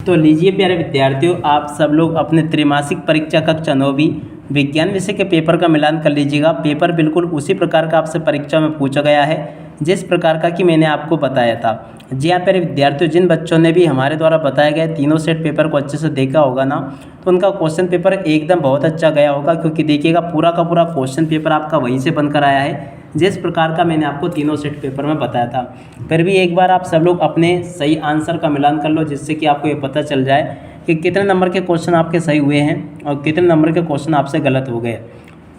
तो लीजिए प्यारे विद्यार्थियों, आप सब लोग अपने त्रैमासिक परीक्षा कक्षा 9वीं विज्ञान विषय के पेपर का मिलान कर लीजिएगा। पेपर बिल्कुल उसी प्रकार का आपसे परीक्षा में पूछा गया है जिस प्रकार का कि मैंने आपको बताया था। जी हाँ प्यारे विद्यार्थियों, जिन बच्चों ने भी हमारे द्वारा बताए गए तीनों सेट पेपर को अच्छे से देखा होगा ना, तो उनका क्वेश्चन पेपर एकदम बहुत अच्छा गया होगा, क्योंकि देखिएगा पूरा का पूरा क्वेश्चन पेपर आपका वहीं से बनकर आया है जिस प्रकार का मैंने आपको तीनों सेट पेपर में बताया था। फिर भी एक बार आप सब लोग अपने सही आंसर का मिलान कर लो, जिससे कि आपको ये पता चल जाए कि कितने नंबर के क्वेश्चन आपके सही हुए हैं और कितने नंबर के क्वेश्चन आपसे गलत हो गए।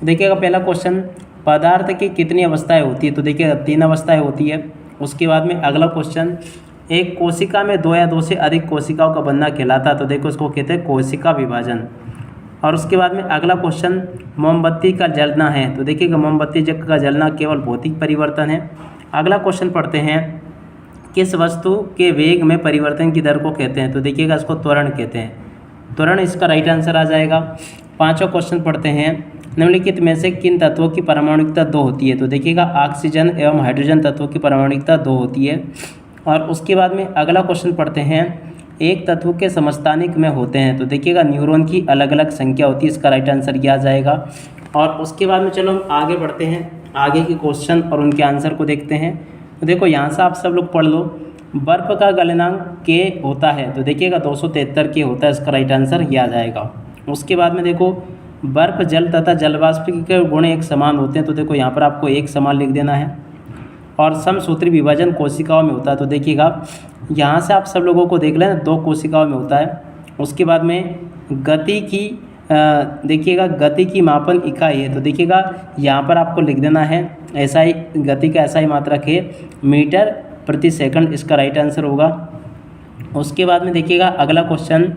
देखिएगा पहला क्वेश्चन, पदार्थ की कितनी अवस्थाएं होती है? तो देखिएगा 3 अवस्थाएं होती है। उसके बाद में अगला क्वेश्चन, एक कोशिका में 2 या 2 से अधिक कोशिकाओं का बनना कहलाता है, तो देखो उसको कहते हैं कोशिका विभाजन। और उसके बाद में अगला क्वेश्चन, मोमबत्ती का जलना है, तो देखिएगा मोमबत्ती का जलना केवल भौतिक परिवर्तन है। अगला क्वेश्चन पढ़ते हैं, किस वस्तु के वेग में परिवर्तन की दर को कहते हैं? तो देखिएगा इसको त्वरण कहते हैं। त्वरण इसका राइट आंसर आ जाएगा। 5वां क्वेश्चन पढ़ते हैं, निम्नलिखित में से किन तत्वों की परमाणुकता 2 होती है? तो देखिएगा ऑक्सीजन एवं हाइड्रोजन तत्वों की परमाणुकता 2 होती है। और उसके बाद में अगला क्वेश्चन पढ़ते हैं, एक तत्व के समस्थानिक में होते हैं, तो देखिएगा न्यूरॉन की अलग अलग संख्या होती है, इसका राइट आंसर किया जाएगा। और उसके बाद में चलो हम आगे बढ़ते हैं, आगे के क्वेश्चन और उनके आंसर को देखते हैं। तो देखो यहाँ से आप सब लोग पढ़ लो, बर्फ का गलनांक के होता है, तो देखिएगा 273 के होता है, इसका राइट आंसर ये आ जाएगा। उसके बाद में देखो, बर्फ जल तथा जलवाष्प के गुण एक समान होते हैं, तो देखो यहाँ पर आपको एक समान लिख देना है। और समसूत्री विभाजन कोशिकाओं में होता है, तो देखिएगा यहाँ से आप सब लोगों को देख लें 2 कोशिकाओं में होता है। उसके बाद में गति की देखिएगा गति की मापन इकाई है, तो देखिएगा यहाँ पर आपको लिख देना है SI, गति का SI मात्रक है मीटर प्रति सेकंड, इसका राइट आंसर होगा। उसके बाद में देखिएगा अगला क्वेश्चन,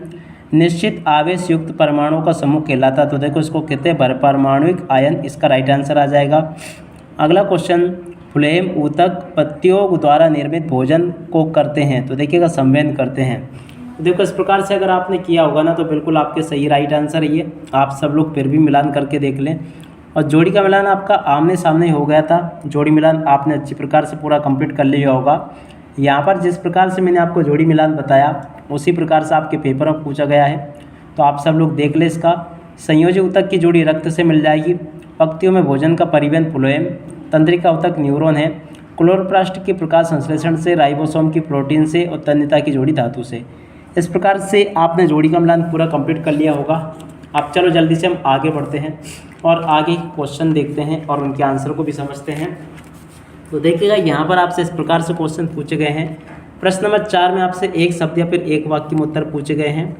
निश्चित आवेश युक्त परमाणुओं का समूह कहलाता है, तो देखो इसको कहते हैं परमाणुिक आयन, इसका राइट आंसर आ जाएगा। अगला क्वेश्चन, फ्लेम ऊतक पत्तियों द्वारा निर्मित भोजन को करते हैं, तो देखिएगा संवेदन करते हैं। तो देखो इस प्रकार से अगर आपने किया होगा ना, तो बिल्कुल आपके सही राइट आंसर है ये। आप सब लोग फिर भी मिलान करके देख लें। और जोड़ी का मिलान आपका आमने सामने हो गया था, जोड़ी मिलान आपने अच्छी प्रकार से पूरा कंप्लीट कर लिया होगा। यहाँ पर जिस प्रकार से मैंने आपको जोड़ी मिलान बताया उसी प्रकार से आपके पेपर में पूछा गया है, तो आप सब लोग देख लें इसका। संयोजी ऊतक की जोड़ी रक्त से मिल जाएगी, पंक्तियों में भोजन का परिवहन फ्लोएम, तंत्रिका ऊतक न्यूरॉन है, क्लोरोप्लास्ट के प्रकाश संश्लेषण से, राइबोसोम की प्रोटीन से और तन्यता की जोड़ी धातु से। इस प्रकार से आपने जोड़ी का मिलान पूरा कंप्लीट कर लिया होगा। अब चलो जल्दी से हम आगे बढ़ते हैं और आगे क्वेश्चन देखते हैं और उनके आंसर को भी समझते हैं। तो देखिएगा यहाँ पर आपसे इस प्रकार से क्वेश्चन पूछे गए हैं। प्रश्न नंबर 4 में आपसे एक शब्द या फिर एक वाक्य में उत्तर पूछे गए हैं।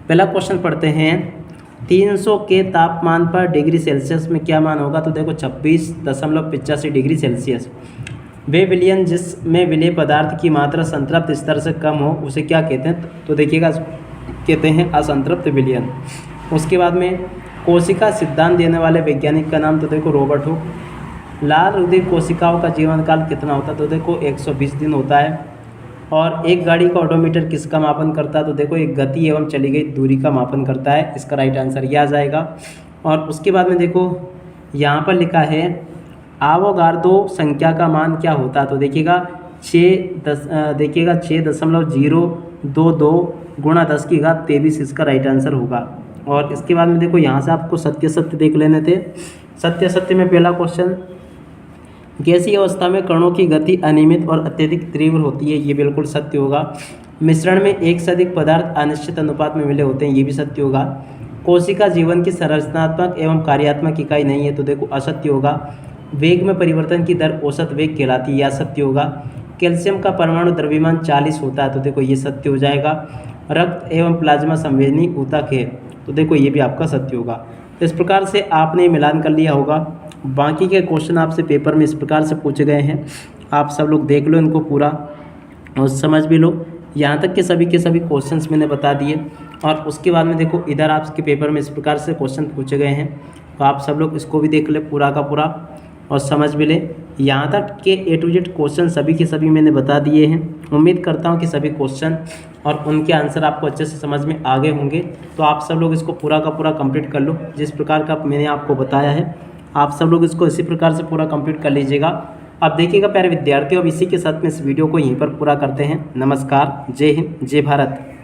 पहला क्वेश्चन पढ़ते हैं, 300 के तापमान पर डिग्री सेल्सियस में क्या मान होगा? तो देखो 26.85 डिग्री सेल्सियस। वे विलयन जिसमें विलेय पदार्थ की मात्रा संतृप्त स्तर से कम हो उसे क्या कहते हैं? तो देखिएगा कहते हैं असंतृप्त विलयन। उसके बाद में कोशिका सिद्धांत देने वाले वैज्ञानिक का नाम, तो देखो रॉबर्ट हुक। लाल रुधिर कोशिकाओं का जीवन काल कितना होता है? तो देखो 120 दिन होता है। और एक गाड़ी का ऑडोमीटर किसका मापन करता है? तो देखो एक गति एवं चली गई दूरी का मापन करता है, इसका राइट आंसर यह आ जाएगा। और उसके बाद में देखो यहाँ पर लिखा है आवोगार्दो संख्या का मान क्या होता है? तो देखिएगा 6.022 गुणा 10 की घात 23, इसका राइट आंसर होगा। और इसके बाद में देखो यहाँ से आपको सत्य देख लेने थे। सत्य में पहला क्वेश्चन, गैसीय अवस्था में कणों की गति अनियमित और अत्यधिक तीव्र होती है, ये बिल्कुल सत्य होगा। मिश्रण में एक से अधिक पदार्थ अनिश्चित अनुपात में मिले होते हैं, ये भी सत्य होगा। कोशिका जीवन की संरचनात्मक एवं कार्यात्मक इकाई नहीं है, तो देखो असत्य होगा। वेग में परिवर्तन की दर औसत वेग कहलाती है, यह सत्य होगा। कैल्शियम का परमाणु द्रव्यमान 40 होता है, तो देखो ये सत्य हो जाएगा। रक्त एवं प्लाज्मा संवेदनी ऊतक है, तो देखो ये भी आपका सत्य होगा। तो इस प्रकार से आपने मिलान कर लिया होगा। बाकी के क्वेश्चन आपसे पेपर में इस प्रकार से पूछे गए हैं, आप सब लोग देख लो इनको पूरा और समझ भी लो। यहाँ तक के सभी क्वेश्चंस मैंने बता दिए। और उसके बाद में देखो इधर आपके पेपर में इस प्रकार से क्वेश्चन पूछे गए हैं, तो आप सब लोग इसको भी देख ले पूरा का पूरा और समझ भी ले। यहाँ तक के A to Z क्वेश्चन सभी के सभी मैंने बता दिए हैं। उम्मीद करता हूँ कि सभी क्वेश्चन और उनके आंसर आपको अच्छे से समझ में आ गए होंगे। तो आप सब लोग इसको पूरा का पूरा कंप्लीट कर लो जिस प्रकार का मैंने आपको बताया है। आप सब लोग इसको इसी प्रकार से पूरा कंप्लीट कर लीजिएगा। अब देखिएगा प्यारे विद्यार्थियों, अब इसी के साथ में इस वीडियो को यहीं पर पूरा करते हैं। नमस्कार, जय हिंद, जय भारत।